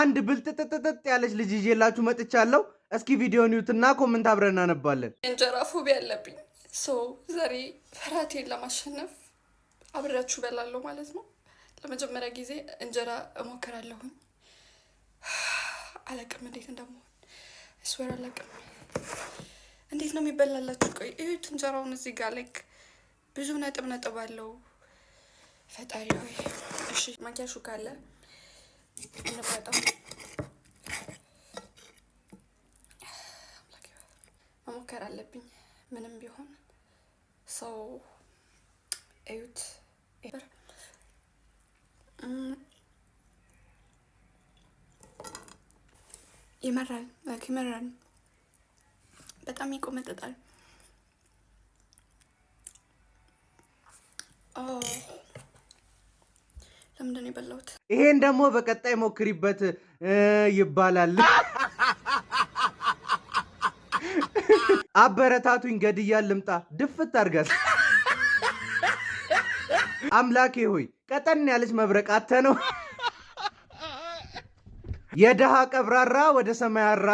አንድ ብልጥጥጥጥ ያለች ልጅ ይዤላችሁ መጥቻለሁ። እስኪ ቪዲዮውን ይዩትና ኮሜንት አብረን እናነባለን። እንጀራ ፎቢያ አለብኝ። ዛሬ ፍርሃቴን ለማሸነፍ አብሬያችሁ እበላለሁ ማለት ነው። ለመጀመሪያ ጊዜ እንጀራ እሞክራለሁኝ። አላቅም እንዴት እንደምሆን እስወር አላቅም። እንዴት ነው የሚበላላችሁ? ቆይ እዩት እንጀራውን እዚህ ጋር ላይክ ብዙ ነጥብ አለው። ፈጣሪ ሆይ እሺ ማኪያሹ ካለ እንፈጣው መሞከር አለብኝ ምንም ቢሆን ሰው እዩት ይመራል በጣም ይቆመጥጣል። ለምንድን ነው የበላሁት? ይሄን ደግሞ በቀጣይ ሞክሪበት ይባላል። አበረታቱኝ ገድያል ልምጣ ድፍት አርጋት። አምላኬ ሆይ ቀጠን ያለች መብረቅ አተ ነው የደሃ ቀብራራ ወደ ሰማይ አራ